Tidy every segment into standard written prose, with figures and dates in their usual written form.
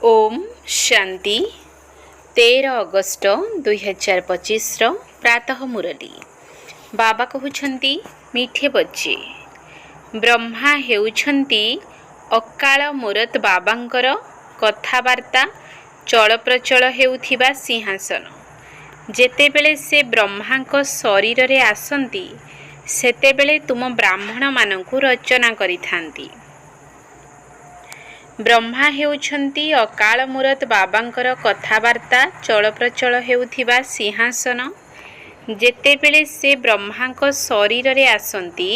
Om Shanti 13 August 2025 प्रातः मुरली बाबा कहउछंती मीठे बच्चे ब्रह्मा हेउछंती अकाल मूरत बाबांकर कथावार्ता चलप्रचल हेउथिबा सिंहासन। जेतेबेले से ब्रह्मांक शरीर रे आसंती सेतेबेले तुम ब्राह्मण मानकु रचना करिथांती। ब्रह्मा हेउछंती अकाल मूरत बाबांकर कथावार्ता चलप्रचल हेउथिबा सिंहासन। जेतेबेले से ब्रह्मांक शरीर रे आसंती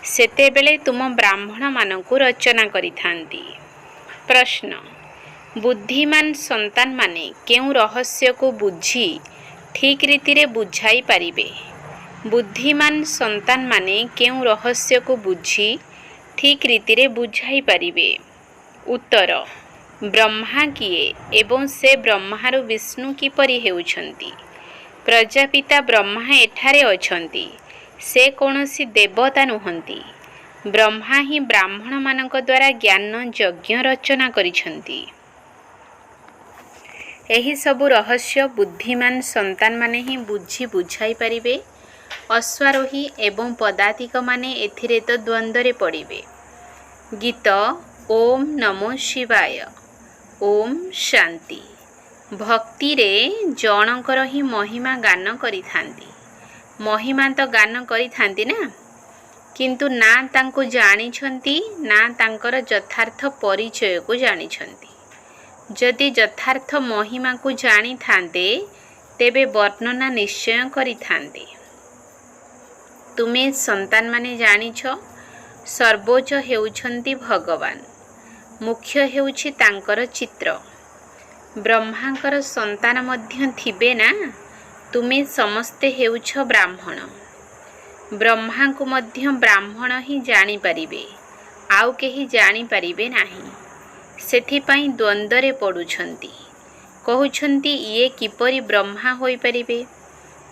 सेतेबेले तुम ब्राह्मण मानकु रचना करिथांती। प्रश्न बुद्धिमान संतान माने केउ रहस्य को बुझी ठीक रीति रे बुझाई पारिबे? बुद्धिमान संतान माने केउ रहस्य को बुझी ठीक रीति रे बुझाई पारिबे? उत्तर ब्रह्मा किए एवं से ब्रह्मारु विष्णु किपरि हेउछंती? प्रजापिता ब्रह्मा एठारे अछंती, से कौनसी देवता नुहंती। ब्रह्मा ही ब्राह्मण मानक द्वारा ज्ञान यज्ञ रचना करिछंती। एही सबु रहस्य बुद्धिमान संतान माने ही बुझी बुझाई पारिबे। अश्वारोही एवं पदातिक माने एथिरे तो द्वंद्वरे पड़िबे। गीत ओम नमो शिवाय। ओम शांति। भक्ति रे जनकर ही महिमा गान करिथांती। महिमा तो गान करिथांती ना, किंतु ना तांको जानिछंती ना तांकर यथार्थ परिचय को जानिछंती। जदि यथार्थ महिमा को जानी थांते तेबे वर्णना निश्चय करिथांते। तुमे संतान माने जानिछ सर्वोच्च हेउछंती भगवान, मुख्य हेउछि तांकर चित्र। ब्रह्मांकर संतान मध्य थिबे ना, तुमे समस्ते हेउछ ब्राह्मण। ब्रह्मा को मध्य ब्राह्मण ही जानी पारिबे, आउ केही जानी पारिबे नाही। सेथिपाई द्वंद्वरे पडुछंती। कहउछंती ये किपरि ब्रह्मा होई पारिबे?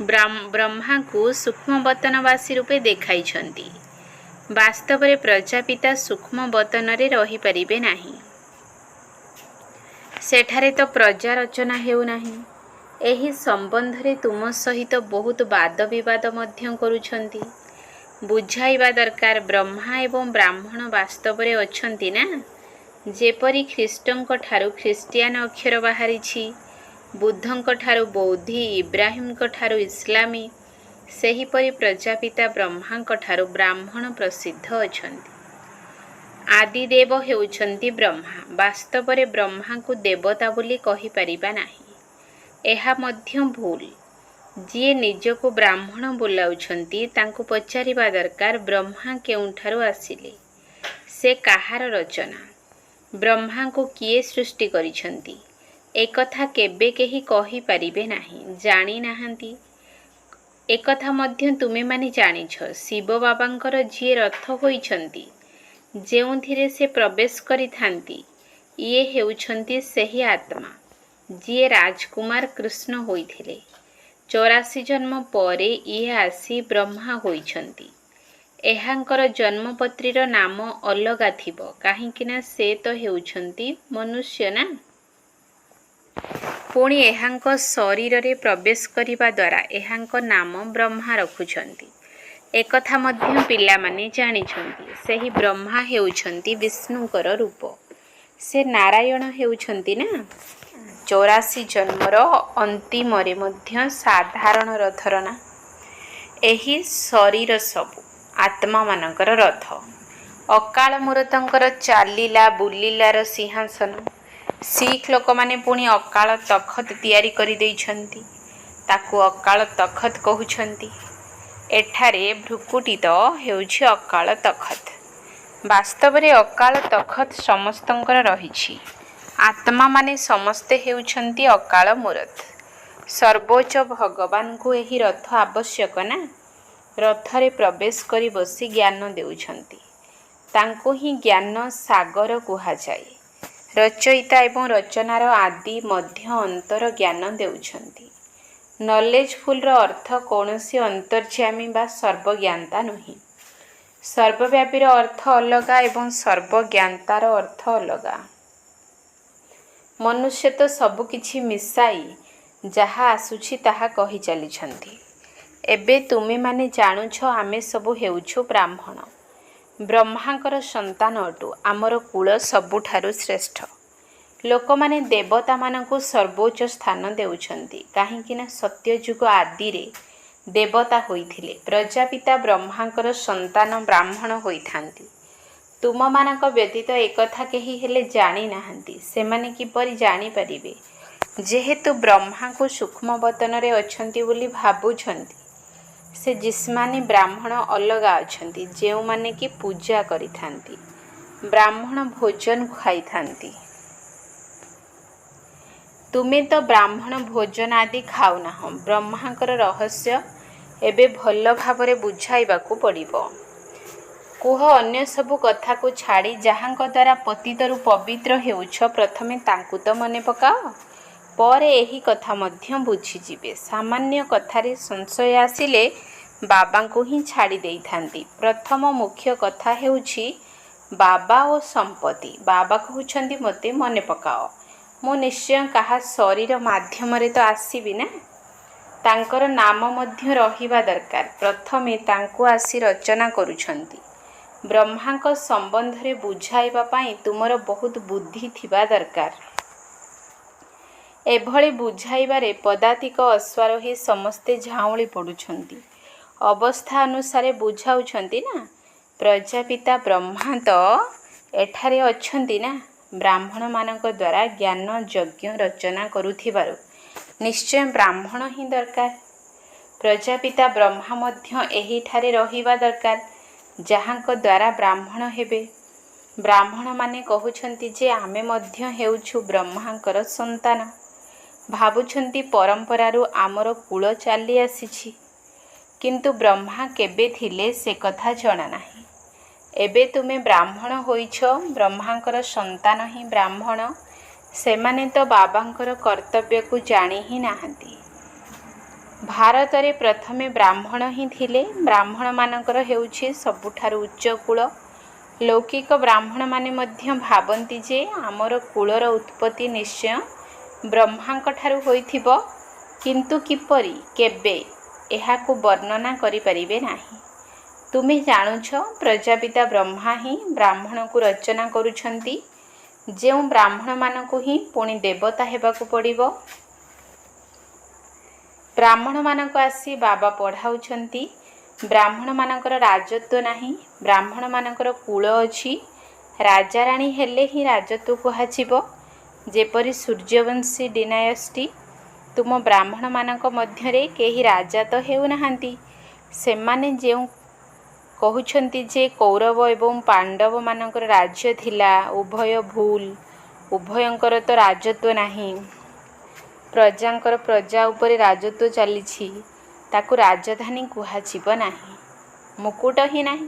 ब्रह्मा को सूक्ष्म वतनवासी रूपे देखाइछंती। वास्तव रे प्रजापिता सूक्ष्म वतन रे रही परिबे नाही। सेठारे तो प्रजा रचना हेउ नाही। एही संबंध रे तुम सहित बहुत वाद विवाद मध्य करूछंती। बुझाइबा दरकार ब्रह्मा एवं ब्राह्मण वास्तव रे अछंती ना। जेपरि ख्रीष्टंक ठारू ख्रीस्टियान अक्षर बाहरिछि, बुद्धंक ठारू बौद्धि, इब्राहिमक ठारू इस्लामी, सेहीपरि प्रजापिता ब्रह्मांक ठारू ब्राह्मण प्रसिद्ध अछंती। आदिदेव हेउछंती ब्रह्मा। वास्तव रे ब्रह्मा को देवता बोली कहि परिबा नाही। एहा मध्य भूल। जिए निजको ब्राह्मण बोलाउछंती तांको पचारिबा दरकार ब्रह्मा केउठारू आसिले, से काहार रचना, ब्रह्मा को किए सृष्टि करिछंती, एकथा केबे केही कहि परिबे नाही, जानी नाहंती। एकथा मध्य तुमे माने जानिछ शिव बाबांकर जिए रथ होइछंती, जेउथिरे से प्रवेश करिथांती, ये हेउछंती सेही आत्मा जिए राजकुमार कृष्ण होइथिले। 84 जन्म परे ये आसी ब्रह्मा होइछंती। एहांकर जन्मपत्रीर नाम अलगा थिबो, काहींकिना से तो हेउछंती मनुष्य ना। पुणी एहांक शरीर रे प्रवेश करिबा द्वारा एहांक नाम ब्रह्मा रखुछंती। एकथा मध्य पिला माने जानिछंती, सेही ब्रह्मा हेउछंती विष्णुकर रूप, से नारायण हेउछंती ना। 84 जन्मर अंतिम रे मध्य साधारण रथर ना। एही शरीर सबु आत्मा मानकर रथ। अकाल मूरतंकर चालिला बुलिलार सिंहासन। सिख लोक माने पुणी अकाल तखत तैयारी करि दैछंती, ताकू अकाल तखत कहउछंती। एठारे भ्रुकुटी तो हेउछि अकाल तखत। वास्तव रे अकाल तखत समस्तंकर रहिछि। आत्मा माने समस्ते हेउछंती अकाल मूरत। सर्वोच्च भगवान को एही रथ आवश्यक ना। रथरे प्रवेश करी बसी ज्ञान देउछंती, तांको ही ज्ञान सागर कुहा जाए। रचयिता एवं रचनार आदि मध्य अंतर ज्ञान देउछंती। नॉलेजफुल रो अर्थ कौनसी अंतर्यामी बा सर्वज्ञानता नुही। सर्वव्यापीर अर्थ अलगा एवं सर्वज्ञानतार अर्थ अलगा। ମନୁଷ୍ୟ ତ ସବୁକିଛି ମିଶାଇ ଯାହା ଆସୁଛି ତାହା କହି ଚାଲିଛନ୍ତି। ଏବେ ତୁମେମାନେ ଜାଣୁଛ ଆମେ ସବୁ ହେଉଛୁ ବ୍ରାହ୍ମଣ, ବ୍ରହ୍ମାଙ୍କର ସନ୍ତାନ ଅଟୁ। ଆମର କୁଳ ସବୁଠାରୁ ଶ୍ରେଷ୍ଠ। ଲୋକମାନେ ଦେବତାମାନଙ୍କୁ ସର୍ବୋଚ୍ଚ ସ୍ଥାନ ଦେଉଛନ୍ତି, କାହିଁକିନା ସତ୍ୟଯୁଗ ଆଦିରେ ଦେବତା ହୋଇଥିଲେ। ପ୍ରଜାପିତା ବ୍ରହ୍ମାଙ୍କର ସନ୍ତାନ ବ୍ରାହ୍ମଣ ହୋଇଥାନ୍ତି। ତୁମମାନଙ୍କ ବ୍ୟତୀତ ଏକଥା କେହି ହେଲେ ଜାଣିନାହାନ୍ତି। ସେମାନେ କିପରି ଜାଣିପାରିବେ? ଯେହେତୁ ବ୍ରହ୍ମାଙ୍କୁ ସୂକ୍ଷ୍ମବତନରେ ଅଛନ୍ତି ବୋଲି ଭାବୁଛନ୍ତି, ସେ ଜିସ୍ମାନି ବ୍ରାହ୍ମଣ ଅଲଗା ଅଛନ୍ତି, ଯେଉଁମାନେ କି ପୂଜା କରିଥାନ୍ତି, ବ୍ରାହ୍ମଣ ଭୋଜନ ଖାଇଥାନ୍ତି। ତୁମେ ତ ବ୍ରାହ୍ମଣ ଭୋଜନ ଆଦି ଖାଉନାହଁ। ବ୍ରହ୍ମାଙ୍କର ରହସ୍ୟ ଏବେ ଭଲ ଭାବରେ ବୁଝାଇବାକୁ ପଡ଼ିବ। କୁହ, ଅନ୍ୟ ସବୁ କଥାକୁ ଛାଡ଼ି ଯାହାଙ୍କ ଦ୍ୱାରା ପତିତରୁ ପବିତ୍ର ହେଉଛ, ପ୍ରଥମେ ତାଙ୍କୁ ତ ମନେ ପକାଅ, ପରେ ଏହି କଥା ମଧ୍ୟ ବୁଝିଯିବେ। ସାମାନ୍ୟ କଥାରେ ସଂଶୟ ଆସିଲେ ବାବାଙ୍କୁ ହିଁ ଛାଡ଼ି ଦେଇଥାନ୍ତି। ପ୍ରଥମ ମୁଖ୍ୟ କଥା ହେଉଛି ବାବା ଓ ସମ୍ପତ୍ତି। ବାବା କହୁଛନ୍ତି ମୋତେ ମନେ ପକାଅ। ମୁଁ ନିଶ୍ଚୟ କାହା ଶରୀର ମାଧ୍ୟମରେ ତ ଆସିବି ନା, ତାଙ୍କର ନାମ ମଧ୍ୟ ରହିବା ଦରକାର। ପ୍ରଥମେ ତାଙ୍କୁ ଆସି ରଚନା କରୁଛନ୍ତି। ବ୍ରହ୍ମାଙ୍କ ସମ୍ବନ୍ଧରେ ବୁଝାଇବା ପାଇଁ ତୁମର ବହୁତ ବୁଦ୍ଧି ଥିବା ଦରକାର। ଏଭଳି ବୁଝାଇବାରେ ପଦାତିକ ଅଶ୍ୱାରୋହୀ ସମସ୍ତେ ଝାଉଁଳି ପଡ଼ୁଛନ୍ତି। ଅବସ୍ଥା ଅନୁସାରେ ବୁଝାଉଛନ୍ତି ନା। ପ୍ରଜାପିତା ବ୍ରହ୍ମା ତ ଏଠାରେ ଅଛନ୍ତି ନା। ବ୍ରାହ୍ମଣମାନଙ୍କ ଦ୍ୱାରା ଜ୍ଞାନ ଯଜ୍ଞ ରଚନା କରୁଥିବାରୁ ନିଶ୍ଚୟ ବ୍ରାହ୍ମଣ ହିଁ ଦରକାର। ପ୍ରଜାପିତା ବ୍ରହ୍ମା ମଧ୍ୟ ଏହିଠାରେ ରହିବା ଦରକାର, ଯାହାଙ୍କ ଦ୍ୱାରା ବ୍ରାହ୍ମଣ ହେବେ। ବ୍ରାହ୍ମଣମାନେ କହୁଛନ୍ତି ଯେ ଆମେ ମଧ୍ୟ ହେଉଛୁ ବ୍ରହ୍ମାଙ୍କର ସନ୍ତାନ। ଭାବୁଛନ୍ତି ପରମ୍ପରାରୁ ଆମର କୁଳ ଚାଲି ଆସିଛି, କିନ୍ତୁ ବ୍ରହ୍ମା କେବେ ଥିଲେ ସେ କଥା ଜଣା ନାହିଁ। ଏବେ ତୁମେ ବ୍ରାହ୍ମଣ ହୋଇଛ, ବ୍ରହ୍ମାଙ୍କର ସନ୍ତାନ ହିଁ ବ୍ରାହ୍ମଣ। ସେମାନେ ତ ବାବାଙ୍କର କର୍ତ୍ତବ୍ୟକୁ ଜାଣି ହିଁ ନାହାନ୍ତି। ଭାରତରେ ପ୍ରଥମେ ବ୍ରାହ୍ମଣ ହିଁ ଥିଲେ। ବ୍ରାହ୍ମଣମାନଙ୍କର ହେଉଛି ସବୁଠାରୁ ଉଚ୍ଚ କୁଳ। ଲୌକିକ ବ୍ରାହ୍ମଣମାନେ ମଧ୍ୟ ଭାବନ୍ତି ଯେ ଆମର କୁଳର ଉତ୍ପତ୍ତି ନିଶ୍ଚୟ ବ୍ରହ୍ମାଙ୍କ ଠାରୁ ହୋଇଥିବ, କିନ୍ତୁ କିପରି, କେବେ, ଏହାକୁ ବର୍ଣ୍ଣନା କରିପାରିବେ ନାହିଁ। ତୁମେ ଜାଣୁଛ ପ୍ରଜାପିତା ବ୍ରହ୍ମା ହିଁ ବ୍ରାହ୍ମଣକୁ ରଚନା କରୁଛନ୍ତି, ଯେଉଁ ବ୍ରାହ୍ମଣମାନଙ୍କୁ ହିଁ ପୁଣି ଦେବତା ହେବାକୁ ପଡ଼ିବ। ବ୍ରାହ୍ମଣମାନଙ୍କୁ ଆସି ବାବା ପଢ଼ାଉଛନ୍ତି। ବ୍ରାହ୍ମଣମାନଙ୍କର ରାଜତ୍ୱ ନାହିଁ, ବ୍ରାହ୍ମଣମାନଙ୍କର କୁଳ ଅଛି। ରାଜାରାଣୀ ହେଲେ ହିଁ ରାଜତ୍ୱ କୁହାଯିବ। ଯେପରି ସୂର୍ଯ୍ୟବଂଶୀ ଡିନାୟଷ୍ଟି। ତୁମ ବ୍ରାହ୍ମଣମାନଙ୍କ ମଧ୍ୟରେ କେହି ରାଜା ତ ହେଉନାହାନ୍ତି। ସେମାନେ ଯେଉଁ କହୁଛନ୍ତି ଯେ କୌରବ ଏବଂ ପାଣ୍ଡବମାନଙ୍କର ରାଜ୍ୟ ଥିଲା, ଉଭୟ ଭୁଲ। ଉଭୟଙ୍କର ତ ରାଜତ୍ୱ ନାହିଁ। ପ୍ରଜାଙ୍କର ପ୍ରଜା ଉପରେ ରାଜତ୍ୱ ଚାଲିଛି, ତାକୁ ରାଜଧାନୀ କୁହାଯିବ ନାହିଁ। ମୁକୁଟ ହିଁ ନାହିଁ।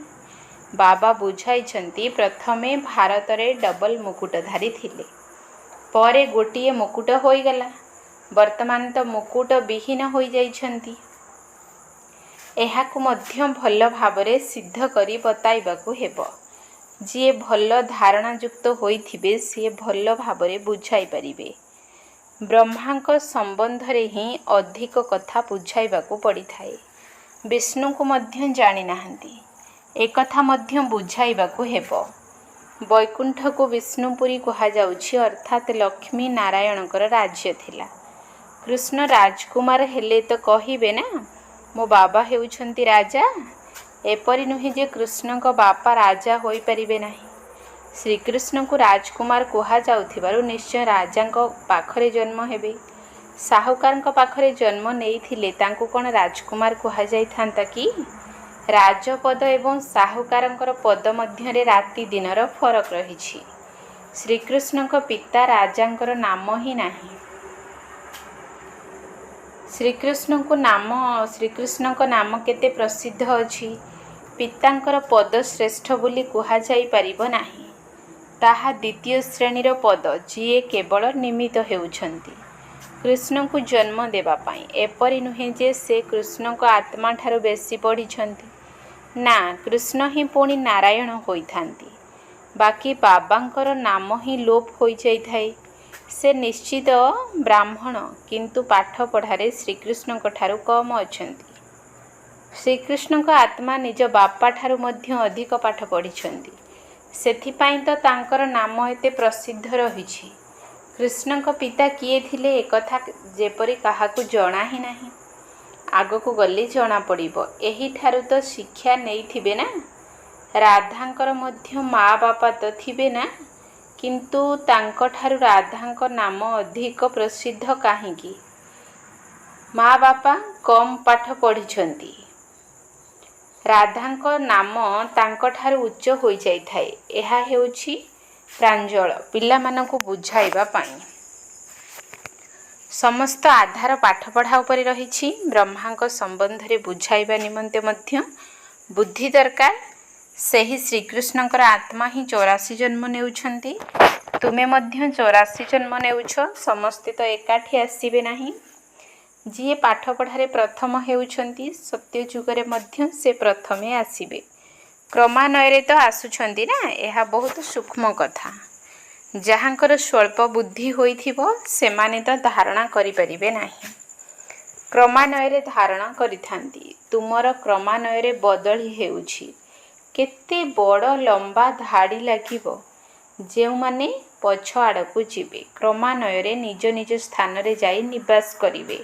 ବାବା ବୁଝାଇଛନ୍ତି ପ୍ରଥମେ ଭାରତରେ ଡବଲ ମୁକୁଟଧାରୀ ଥିଲେ, ପରେ ଗୋଟିଏ ମୁକୁଟ ହୋଇଗଲା। ବର୍ତ୍ତମାନ ତ ମୁକୁଟ ବିହୀନ ହୋଇଯାଇଛନ୍ତି। ଏହାକୁ ମଧ୍ୟ ଭଲ ଭାବରେ ସିଦ୍ଧ କରି ବତାଇବାକୁ ହେବ। ଯିଏ ଭଲ ଧାରଣାଯୁକ୍ତ ହୋଇଥିବେ ସିଏ ଭଲ ଭାବରେ ବୁଝାଇ ପାରିବେ। ବ୍ରହ୍ମାଙ୍କ ସମ୍ବନ୍ଧରେ ହିଁ ଅଧିକ କଥା ବୁଝାଇବାକୁ ପଡ଼ିଥାଏ। ବିଷ୍ଣୁଙ୍କୁ ମଧ୍ୟ ଜାଣିନାହାନ୍ତି, ଏକଥା ମଧ୍ୟ ବୁଝାଇବାକୁ ହେବ। ବୈକୁଣ୍ଠକୁ ବିଷ୍ଣୁପୁରୀ କୁହାଯାଉଛି, ଅର୍ଥାତ୍ ଲକ୍ଷ୍ମୀ ନାରାୟଣଙ୍କର ରାଜ୍ୟ ଥିଲା। କୃଷ୍ଣ ରାଜକୁମାର ହେଲେ ତ କହିବେ ନା, ମୋ ବାବା ହେଉଛନ୍ତି ରାଜା। ଏପରି ନୁହେଁ ଯେ କୃଷ୍ଣଙ୍କ ବାପା ରାଜା ହୋଇପାରିବେ ନାହିଁ। ଶ୍ରୀକୃଷ୍ଣଙ୍କୁ ରାଜକୁମାର କୁହାଯାଉଥିବାରୁ ନିଶ୍ଚୟ ରାଜାଙ୍କ ପାଖରେ ଜନ୍ମ ହେବେ। ସାହୁକାରଙ୍କ ପାଖରେ ଜନ୍ମ ନେଇଥିଲେ ତାଙ୍କୁ କ'ଣ ରାଜକୁମାର କୁହାଯାଇଥାନ୍ତା କି? ରାଜପଦ ଏବଂ ସାହୁକାରଙ୍କର ପଦ ମଧ୍ୟରେ ରାତି ଦିନର ଫରକ ରହିଛି। ଶ୍ରୀକୃଷ୍ଣଙ୍କ ପିତା ରାଜାଙ୍କର ନାମ ହିଁ ନାହିଁ। ଶ୍ରୀକୃଷ୍ଣଙ୍କ ନାମ କେତେ ପ୍ରସିଦ୍ଧ ଅଛି। ପିତାଙ୍କର ପଦ ଶ୍ରେଷ୍ଠ ବୋଲି କୁହାଯାଇ ପାରିବ ନାହିଁ। ତାହା ଦ୍ୱିତୀୟ ଶ୍ରେଣୀର ପଦ, ଯିଏ କେବଳ ନିମିତ୍ତ ହେଉଛନ୍ତି କୃଷ୍ଣଙ୍କୁ ଜନ୍ମ ଦେବା ପାଇଁ। ଏପରି ନୁହେଁ ଯେ ସେ କୃଷ୍ଣଙ୍କ ଆତ୍ମାଠାରୁ ବେଶୀ ପଢ଼ିଛନ୍ତି। ନା, କୃଷ୍ଣ ହିଁ ପୁଣି ନାରାୟଣ ହୋଇଥାନ୍ତି। ବାକି ବାବାଙ୍କର ନାମ ହିଁ ଲୋପ ହୋଇଯାଇଥାଏ। से निश्चित ब्राह्मण किंतु पाठ पढ़ारे श्रीकृष्ण ठारू कम अछंती। श्रीकृष्ण आत्मा निज बापा ठारू मध्य अधिक पाठ पढ़िछंती, सेथिपाई तो तांकर नाम एते प्रसिद्ध रहिछि। कृष्ण पिता किए थिले एकथा जेपरि काहाकू जଣା ही नहीं, आगकू गले जଣା पड़िबो। एही ठारू तो शिक्षा नेइथिबे ना। राधांकर मध्य माँ बापा तो थिबे ना, किंतु तांक ठारू राधांक नाम अधिक प्रसिद्ध काहींकी? माँ बापा कम पाठ पढ़िछंती, राधांक नाम तांक ठारू उच्च होई जाइथाए। एहा हेउछि प्रांजल पिलामानंकु बुझाइबा पाई। समस्त आधार पाठ पढ़ा उपरे रहिछि। ब्रह्मांक संबंधरे बुझाइबा निमंते मध्य बुद्धि दरकार। सेही श्रीकृष्णकर आत्मा ही 84 जन्म नेउछंती। तुमे मध्य 84 जन्म नेउछ। समस्ते तो एकाठी आसीबे नाही। जी पाठ पढ़ारे प्रथम हेउछंती, सत्य जुगरे मध्य से प्रथमे आसीबे। क्रमान्वये तो आसुछंती ना। एहा बहुत सूक्ष्म कथा। जहाँकर स्वल्प बुद्धि होइथिबो सेमाने तो धारणा करि परिबे नाही। क्रमान्वये धारणा करिथांती। तुमर क्रमान्वये बदली हेउछि। केते बड़ लंबा धाड़ी लागिबो। जेउ माने पछ आड़कू जिबे क्रमान्वये निज निज स्थान रे जाई निवास करिवे।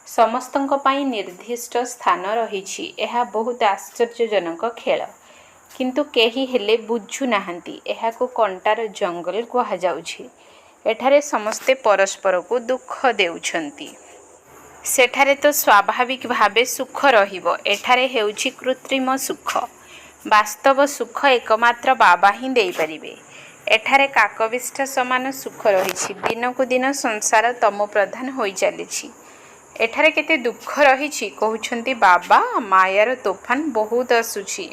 समस्तंक पाई निर्दिष्ट स्थान रहिछि। एहा बहुत आश्चर्यजनक खेल, किंतु केही हेले बुझु नाहंती। एहाकू कंटार जंगल कहा जाउछि। एठारे समस्ते परस्पर को दुख देउछंती। सेठारे तो स्वाभाविक भावे सुख रहिबो। एठारे हेउछि कृत्रिम सुख। वास्तव सुख एकमात्र बाबा ही देई परिबे। एठारे काकविष्ठ समान सुख रहिछि। दिनकू दिन संसार तम प्रधान होई चलिछि। एठारे केते दुख रहिछि कहउछंती बाबा। मायार तोफान बहुत आसुछि।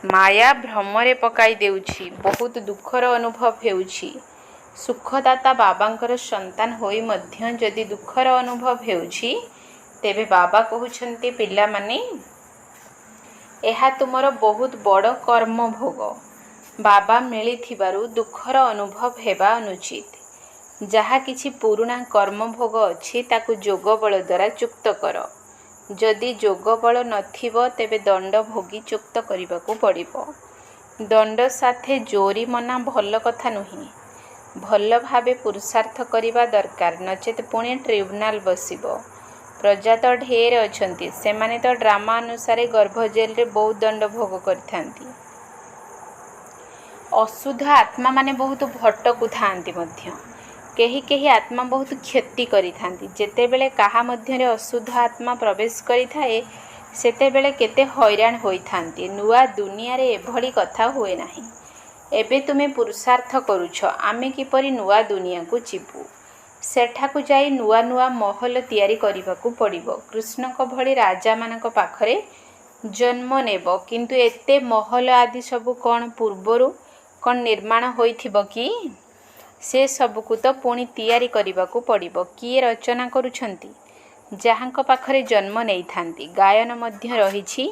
माया भ्रमरे पकाई देउछि। बहुत दुखर अनुभव हेउछि। सुखदाता बाबांकर संतान होई मध्य जदि दुखर अनुभव हेउछि, तेबे बाबा कहउछंती पिला माने एहा तुमर बहुत बड़ कर्म भोग। बाबा मिलिथिबारु दुखर अनुभव हेबा अनुचित। जहा किछि पुराणा कर्म भोग अछि ताकू जोग बल द्वारा चुक्त कर। जदि जोग बल नथिबो तेबे दंड भोगी चुक्त करिबाकू पड़िबो। दंड साथे जोरी मना भल कथा नुही। भल भावे पुरुषार्थ करिबा दरकार, नचेत पुणे ट्रिब्यूनाल बसिबो। प्रजा तो ढेर अछंती, सेमाने तो ड्रामा अनुसार गर्भ जेल रे बहुत दंड भोग करथांती। अशुद्ध आत्मा माने बहुत भटकु थांती मध्य। केही केही आत्मा बहुत क्षति करिथांती। जेतेबेले काहा मध्य रे अशुद्ध आत्मा प्रवेश करिथाए, सेतेबेले केते हैरान होइथांती। नुआ दुनिया रे एभली कथा होए नाही। एबे तुमे पुरुषार्थ करूछ, आमे किपरि नुआ दुनिया को जीवु। सेठाकू जाई नुआ नुआ महल तैयारी करिबाकू पड़िबो। कृष्णक भली राजा मानक पाखरे जन्म नेब, किंतु एते महल आदि सबु कौन पूर्वरु कौन निर्माण होइथिबो कि? से सबकू तो पुणी तैयारी करिबाकू पड़िबो। किए रचना करूछंती? जहाँक पाखरे जन्म नेइथांती। गायन मध्य रहिछि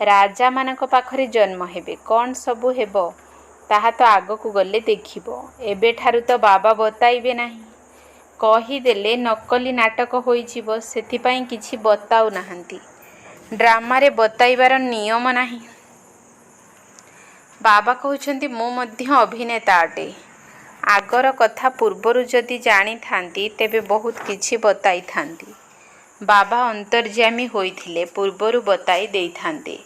राजा मानक पाखरे जन्म हेबे। कौन सबु हेबो ताहा तो आगकू गले देखिबो। एबे ठारू तो बाबा बताइबे नाही। कहीदेले नकली नाटक होइजिबो, सेथिपाई किछि बताउ नाहंती। ड्रामा रे बताइबार नियम नाही। बाबा कहउछंती मु मध्य अभिनेता अटे। आगर कथा पूर्वरु जदि जानी थांती तेबे बहुत किछि बताई थांती। बाबा अंतर्यामी होइथिले पूर्वरु बताई देई थांते।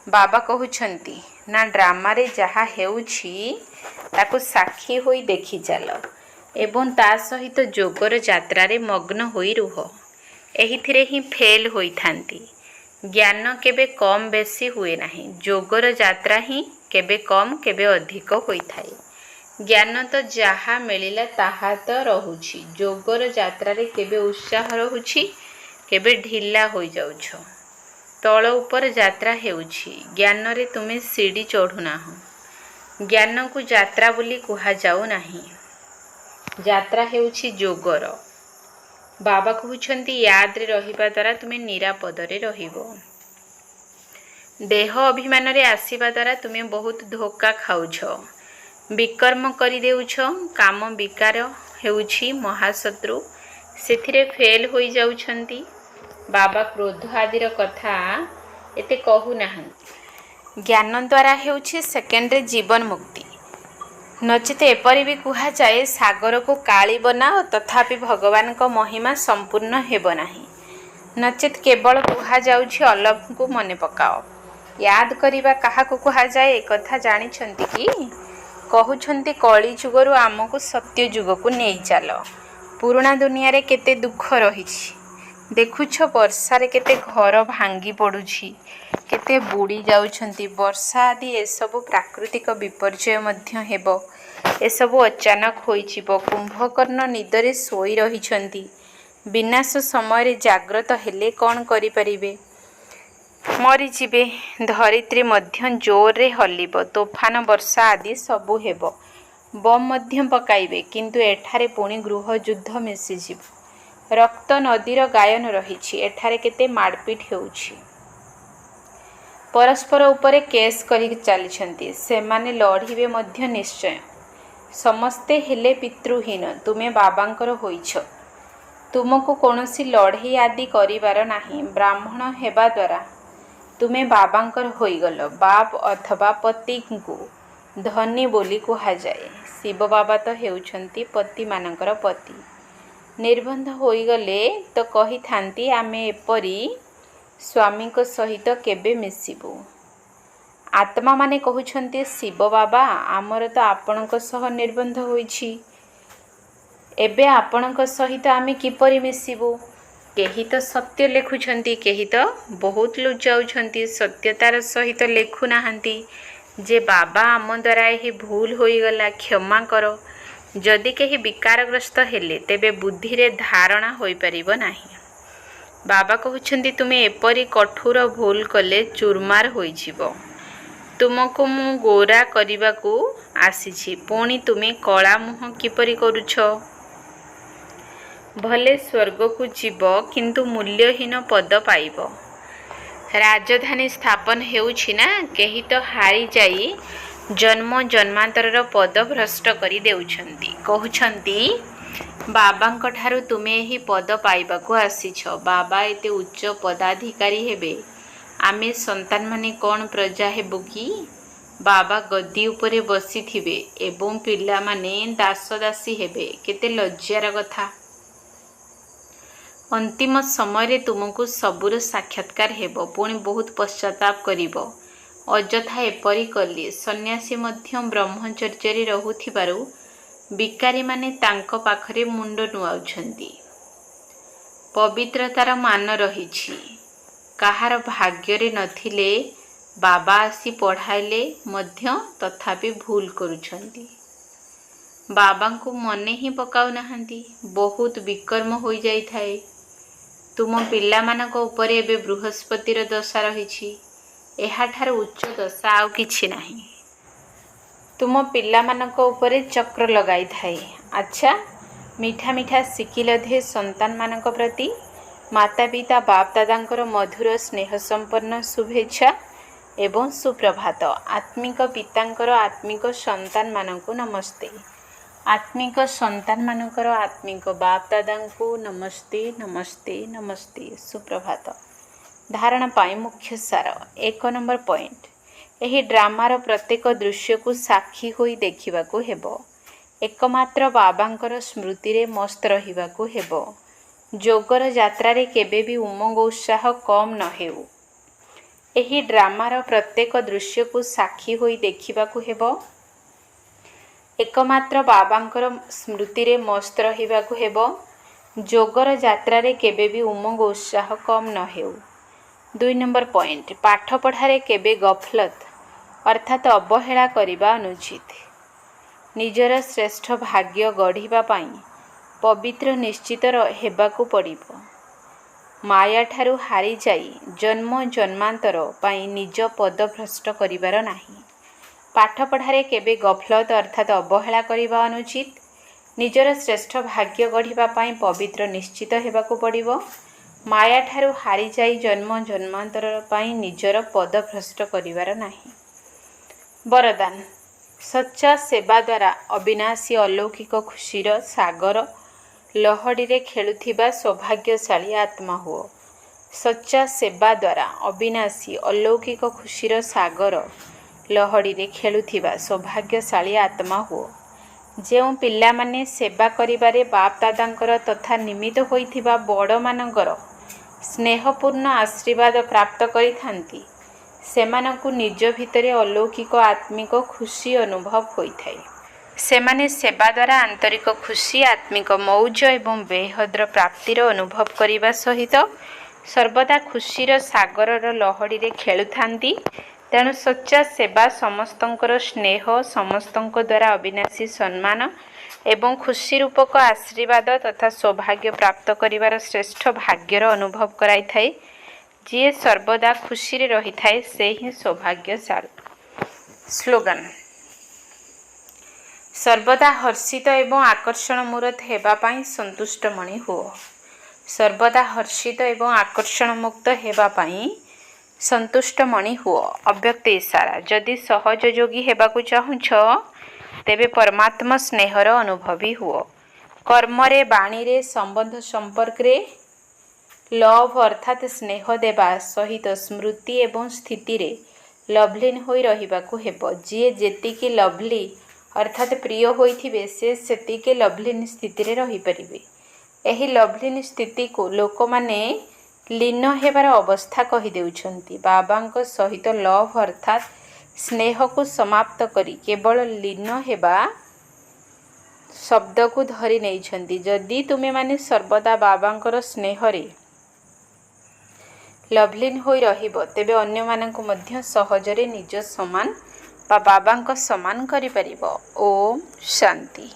बाबा कहउछंती ना ड्रामा रे जहा हेउछि ताकू साक्षी होई देखि चलो एवं ता सहित जोगर यात्रा रे मग्न होई रुह। एहिथिरे ही फेल होई थांती। ज्ञान केबे कम बेसी हुए नाही। जोगर यात्रा ही केबे कम केबे अधिक होई थाए। ज्ञान तो जहा मिलिला ताहा तो रहुछि। जोगर यात्रा रे केबे उत्साह रहुछि, केबे ढिला होई जाउछ। तळ उपर यात्रा हेउछि। ज्ञान रे तुमे सीढ़ी चढ़ु नाहो। ज्ञान को यात्रा बोली कुहा जाउ नाही। यात्रा हेउछि जोगर। बाबा कहउछंती याद रे रहिबा द्वारा तुमे निरापद रे रहिबो। देह अभिमान रे आसीबा द्वारा तुमे बहुत धोखा खाउछ। विकर्म करि देउछ। काम विकार ହେଉଛି ମହାଶତ୍ରୁ, ସେଥିରେ ଫେଲ୍ ହୋଇଯାଉଛନ୍ତି। ବାବା କ୍ରୋଧ ଆଦିର କଥା ଏତେ କହୁନାହାନ୍ତି। ଜ୍ଞାନ ଦ୍ୱାରା ହେଉଛି ସେକେଣ୍ଡରେ ଜୀବନ ମୁକ୍ତି। ନଚେତ ଏପରି ବି କୁହାଯାଏ, ସାଗରକୁ କାଳି ବନାଅ ତଥାପି ଭଗବାନଙ୍କ ମହିମା ସମ୍ପୂର୍ଣ୍ଣ ହେବ ନାହିଁ। ନଚେତ କେବଳ କୁହାଯାଉଛି ଅଲଭଙ୍କୁ ମନେ ପକାଅ। ୟାଦ କରିବା କାହାକୁ କୁହାଯାଏ ଏକଥା ଜାଣିଛନ୍ତି କି? କହୁଛନ୍ତି କଳି ଯୁଗରୁ ଆମକୁ ସତ୍ୟ ଯୁଗକୁ ନେଇ ଚାଲ। ପୁରୁଣା ଦୁନିଆରେ କେତେ ଦୁଃଖ ରହିଛି। ଦେଖୁଛ ବର୍ଷାରେ କେତେ ଘର ଭାଙ୍ଗି ପଡ଼ୁଛି, କେତେ ବୁଡ଼ି ଯାଉଛନ୍ତି। ବର୍ଷା ଆଦି ଏସବୁ ପ୍ରାକୃତିକ ବିପର୍ଯ୍ୟୟ ମଧ୍ୟ ହେବ। ଏସବୁ ଅଚାନକ ହୋଇଯିବ। କୁମ୍ଭକର୍ଣ୍ଣ ନିଦରେ ଶୋଇ ରହିଛନ୍ତି। ବିନାଶ ସମୟରେ ଜାଗ୍ରତ ହେଲେ କ'ଣ କରିପାରିବେ? ମରିଯିବେ। ଧରିତ୍ରୀ ମଧ୍ୟ ଜୋରରେ ହଲିବ। ତୋଫାନ ବର୍ଷା ଆଦି ସବୁ ହେବ। ବମ୍ ମଧ୍ୟ ପକାଇବେ। କିନ୍ତୁ ଏଠାରେ ପୁଣି ଗୃହ ଯୁଦ୍ଧ ମିଶିଯିବ। ରକ୍ତ ନଦୀର ଗାୟନ ରହିଛି। ଏଠାରେ କେତେ ମାଡ଼ପିଟ ହେଉଛି। ପରସ୍ପର ଉପରେ କେସ୍ କରି ଚାଲିଛନ୍ତି। ସେମାନେ ଲଢ଼ିବେ ମଧ୍ୟ ନିଶ୍ଚୟ। ସମସ୍ତେ ହେଲେ ପିତୃହୀନ। ତୁମେ ବାବାଙ୍କର ହୋଇଛ। ତୁମକୁ କୌଣସି ଲଢ଼େଇ ଆଦି କରିବାର ନାହିଁ। ବ୍ରାହ୍ମଣ ହେବା ଦ୍ୱାରା ତୁମେ ବାବାଙ୍କର ହୋଇଗଲ। ବାପ ଅଥବା ପତିଙ୍କୁ ଧନୀ ବୋଲି କୁହାଯାଏ। ଶିବ ବାବା ତ ହେଉଛନ୍ତି ପତିମାନଙ୍କର ପତି। ନିର୍ବନ୍ଧ ହୋଇଗଲେ ତ କହିଥାନ୍ତି, ଆମେ ଏପରି ସ୍ୱାମୀଙ୍କ ସହିତ କେବେ ମିଶିବୁ? ଆତ୍ମାମାନେ କହୁଛନ୍ତି, ଶିବ ବାବା ଆମର ତ ଆପଣଙ୍କ ସହ ନିର୍ବନ୍ଧ ହୋଇଛି। ଏବେ ଆପଣଙ୍କ ସହିତ ଆମେ କିପରି ମିଶିବୁ? କେହି ତ ସତ୍ୟ ଲେଖୁଛନ୍ତି, କେହି ତ ବହୁତ ଲୁଚାଉଛନ୍ତି। ସତ୍ୟତାର ସହିତ ଲେଖୁନାହାନ୍ତି ଯେ ବାବା ଆମ ଦ୍ୱାରା ଏହି ଭୁଲ ହୋଇଗଲା, କ୍ଷମା କର। ଯଦି କେହି ବିକାରଗ୍ରସ୍ତ ହେଲେ ତେବେ ବୁଦ୍ଧିରେ ଧାରଣା ହୋଇପାରିବ ନାହିଁ। ବାବା କହୁଛନ୍ତି, ତୁମେ ଏପରି କଠୋର ଭୁଲ କଲେ ଚୁରମାର ହୋଇଯିବ। ତୁମକୁ ମୁଁ ଗୋରା କରିବାକୁ ଆସିଛି, ପୁଣି ତୁମେ କଳା ମୁହଁ କିପରି କରୁଛ? ଭଲେ ସ୍ୱର୍ଗକୁ ଯିବ, କିନ୍ତୁ ମୂଲ୍ୟହୀନ ପଦ ପାଇବ। ରାଜଧାନୀ ସ୍ଥାପନ ହେଉଛି ନା, କେହି ତ ହାରିଯାଇ ଜନ୍ମ ଜନ୍ମାନ୍ତରର ପଦ ଭ୍ରଷ୍ଟ କରି ଦେଉଛନ୍ତି। କହୁଛନ୍ତି, ବାବାଙ୍କ ଠାରୁ ତୁମେ ଏହି ପଦ ପାଇବାକୁ ଆସିଛ। ବାବା ଏତେ ଉଚ୍ଚ ପଦାଧିକାରୀ ହେବେ, ଆମେ ସନ୍ତାନମାନେ କ'ଣ ପ୍ରଜା ହେବୁ କି? ବାବା ଗଦି ଉପରେ ବସିଥିବେ ଏବଂ ପିଲାମାନେ ଦାସ ଦାସୀ ହେବେ। କେତେ ଲଜ୍ଜାର କଥା। ଅନ୍ତିମ ସମୟରେ ତୁମକୁ ସବୁର ସାକ୍ଷାତକାର ହେବ, ପୁଣି ବହୁତ ପଶ୍ଚାତାପ କରିବ। ଅଯଥା ଏପରି କଲି। ସନ୍ନ୍ୟାସୀ ମଧ୍ୟ ବ୍ରହ୍ମଚର୍ଯ୍ୟରେ ରହୁଥିବାରୁ ବିକାରୀମାନେ ତାଙ୍କ ପାଖରେ ମୁଣ୍ଡ ନୁଆଉଛନ୍ତି। ପବିତ୍ରତାର ମାନ ରହିଛି। କାହାର ଭାଗ୍ୟରେ ନଥିଲେ ବାବା ଆସି ପଢ଼ାଇଲେ ମଧ୍ୟ ତଥାପି ଭୁଲ କରୁଛନ୍ତି। ବାବାଙ୍କୁ ମନେ ହିଁ ପକାଉନାହାନ୍ତି। ବହୁତ ବିକର୍ମ ହୋଇଯାଇଥାଏ। ତୁମ ପିଲାମାନଙ୍କ ଉପରେ ଏବେ ବୃହସ୍ପତିର ଦଶା ରହିଛି। ଏହାଠାରୁ ଉଚ୍ଚ ଦଶା ଆଉ କିଛି ନାହିଁ। ତୁମ ପିଲାମାନଙ୍କ ଉପରେ ଚକ୍ର ଲଗାଇଥାଏ। ଆଚ୍ଛା, ମିଠା ମିଠା ଶିଖିଲ ଧେ ସନ୍ତାନମାନଙ୍କ ପ୍ରତି। ମାତା ପିତା ବାପ ଦାଦାଙ୍କର ମଧୁର ସ୍ନେହ ସମ୍ପନ୍ନ ଶୁଭେଚ୍ଛା ଏବଂ ସୁପ୍ରଭାତ। ଆତ୍ମିକ ପିତାଙ୍କର ଆତ୍ମିକ ସନ୍ତାନମାନଙ୍କୁ ନମସ୍ତେ। ଆତ୍ମିକ ସନ୍ତାନମାନଙ୍କର ଆତ୍ମିକ ବାପ ଦାଦାଙ୍କୁ ନମସ୍ତେ ନମସ୍ତେ ନମସ୍ତେ। ସୁପ୍ରଭାତ। ଧାରଣ ପାଇଁ ମୁଖ୍ୟ ସାର। 1 ନମ୍ବର ପଏଣ୍ଟ। ଏହି ଡ୍ରାମାର ପ୍ରତ୍ୟେକ ଦୃଶ୍ୟକୁ ସାକ୍ଷୀ ହୋଇ ଦେଖିବାକୁ ହେବ। ଏକମାତ୍ର ବାବାଙ୍କର ସ୍ମୃତିରେ ମସ୍ତ ରହିବାକୁ ହେବ। ଯୋଗର ଯାତ୍ରାରେ କେବେ ବି ଉମଙ୍ଗ ଉତ୍ସାହ କମ୍ ନ ହେଉ। ଏହି ଡ୍ରାମାର ପ୍ରତ୍ୟେକ ଦୃଶ୍ୟକୁ ସାକ୍ଷୀ ହୋଇ ଦେଖିବାକୁ ହେବ। ଏକମାତ୍ର ବାବାଙ୍କର ସ୍ମୃତିରେ ମସ୍ତ ରହିବାକୁ ହେବ। ଯୋଗର ଯାତ୍ରାରେ କେବେ ବି ଉମଙ୍ଗ ଉତ୍ସାହ କମ୍ ନ ହେଉ। 2 ନମ୍ବର ପଏଣ୍ଟ। ପାଠ ପଢ଼ାରେ କେବେ ଗଫଲତ ଅର୍ଥାତ୍ ଅବହେଳା କରିବା ଅନୁଚିତ। ନିଜର ଶ୍ରେଷ୍ଠ ଭାଗ୍ୟ ଗଢ଼ିବା ପାଇଁ ପବିତ୍ର ନିଶ୍ଚିତ ହେବାକୁ ପଡ଼ିବ। ମାୟାଠାରୁ ହାରିଯାଇ ଜନ୍ମ ଜନ୍ମାନ୍ତର ପାଇଁ ନିଜ ପଦ ଭ୍ରଷ୍ଟ କରିବାର ନାହିଁ। ପାଠପଢ଼ାରେ କେବେ ଗଫଲତ ଅର୍ଥାତ୍ ଅବହେଳା କରିବା ଅନୁଚିତ। ନିଜର ଶ୍ରେଷ୍ଠ ଭାଗ୍ୟ ଗଢ଼ିବା ପାଇଁ ପବିତ୍ର ନିଶ୍ଚିତ ହେବାକୁ ପଡ଼ିବ। ମାୟାଠାରୁ ହାରିଯାଇ ଜନ୍ମ ଜନ୍ମାନ୍ତର ପାଇଁ ନିଜର ପଦ ଭ୍ରଷ୍ଟ କରିବାର ନାହିଁ। ବରଦାନ। ସଚ୍ଚା ସେବା ଦ୍ୱାରା ଅବିନାଶୀ ଅଲୌକିକ ଖୁସିର ସାଗର ଲହଡ଼ିରେ ଖେଳୁଥିବା ସୌଭାଗ୍ୟଶାଳୀ ଆତ୍ମା ହୁଅ। ସଚ୍ଚା ସେବା ଦ୍ୱାରା ଅବିନାଶୀ ଅଲୌକିକ ଖୁସିର ସାଗର ଲହଡ଼ିରେ ଖେଳୁଥିବା ସୌଭାଗ୍ୟଶାଳୀ ଆତ୍ମା ହୁଅ। ଯେଉଁ ପିଲାମାନେ ସେବା କରିବାରେ ବାପ୍ ଦାଦାଙ୍କର ତଥା ନିମିତ୍ତ ହୋଇଥିବା ବଡ଼ମାନଙ୍କର ସ୍ନେହପୂର୍ଣ୍ଣ ଆଶୀର୍ବାଦ ପ୍ରାପ୍ତ କରିଥାନ୍ତି, ସେମାନଙ୍କୁ ନିଜ ଭିତରେ ଅଲୌକିକ ଆତ୍ମିକ ଖୁସି ଅନୁଭବ ହୋଇଥାଏ। ସେମାନେ ସେବା ଦ୍ୱାରା ଆନ୍ତରିକ ଖୁସି, ଆତ୍ମିକ ମୌଜ ଏବଂ ବେହଦ୍ର ପ୍ରାପ୍ତିର ଅନୁଭବ କରିବା ସହିତ ସର୍ବଦା ଖୁସିର ସାଗରର ଲହଡ଼ିରେ ଖେଳୁଥାନ୍ତି। ତେଣୁ ସଚ୍ଚା ସେବା ସମସ୍ତଙ୍କର ସ୍ନେହ, ସମସ୍ତଙ୍କ ଦ୍ୱାରା ଅବିନାଶୀ ସମ୍ମାନ ଏବଂ ଖୁସି ରୂପକ ଆଶୀର୍ବାଦ ତଥା ସୌଭାଗ୍ୟ ପ୍ରାପ୍ତ କରିବାର ଶ୍ରେଷ୍ଠ ଭାଗ୍ୟର ଅନୁଭବ କରାଇଥାଏ। ଯିଏ ସର୍ବଦା ଖୁସିରେ ରହିଥାଏ ସେ ହିଁ ସୌଭାଗ୍ୟଶାଳୀ। ସ୍ଲୋଗାନ: ସର୍ବଦା ହର୍ଷିତ ଏବଂ ଆକର୍ଷଣ ମୂରତ ହେବା ପାଇଁ ସନ୍ତୁଷ୍ଟ ମଣି ହୁଅ। ସର୍ବଦା ହର୍ଷିତ ଏବଂ ଆକର୍ଷଣ ମୁକ୍ତ ହେବା ପାଇଁ ସନ୍ତୁଷ୍ଟ ମଣି ହୁଅ। ଅବ୍ୟକ୍ତ ଇସାରା: ଯଦି ସହଜ ଯୋଗୀ ହେବାକୁ ଚାହୁଁଛ, ତେବେ ପରମାତ୍ମା ସ୍ନେହର ଅନୁଭବୀ ହୁଅ। କର୍ମରେ, ବାଣୀରେ, ସମ୍ବନ୍ଧ ସମ୍ପର୍କରେ ଲଭ୍ ଅର୍ଥାତ୍ ସ୍ନେହ ଦେବା ସହିତ ସ୍ମୃତି ଏବଂ ସ୍ଥିତିରେ ଲଭ୍ଲିନ୍ ହୋଇ ରହିବାକୁ ହେବ। ଯିଏ ଯେତିକି ଲଭ୍ଲି ଅର୍ଥାତ୍ ପ୍ରିୟ ହୋଇଥିବେ, ସେ ସେତିକି ଲଭ୍ଲିନ୍ ସ୍ଥିତିରେ ରହିପାରିବେ। ଏହି ଲଭ୍ଲିନ୍ ସ୍ଥିତିକୁ ଲୋକମାନେ ଲୀନ ହେବାର ଅବସ୍ଥା କହିଦେଉଛନ୍ତି। ବାବାଙ୍କ ସହିତ ଲଭ୍ ଅର୍ଥାତ୍ ସ୍ନେହକୁ ସମାପ୍ତ କରି କେବଳ ଲୀନ ହେବା ଶବ୍ଦକୁ ଧରି ନେଇଛନ୍ତି। ଯଦି ତୁମେମାନେ ସର୍ବଦା ବାବାଙ୍କର ସ୍ନେହରେ ଲଭ୍ଲିନ୍ ହୋଇ ରହିବ, ତେବେ ଅନ୍ୟମାନଙ୍କୁ ମଧ୍ୟ ସହଜରେ ନିଜ ସମାନ ବା ବାବାଙ୍କ ସମାନ କରିପାରିବ। ଓମ୍ ଶାନ୍ତି।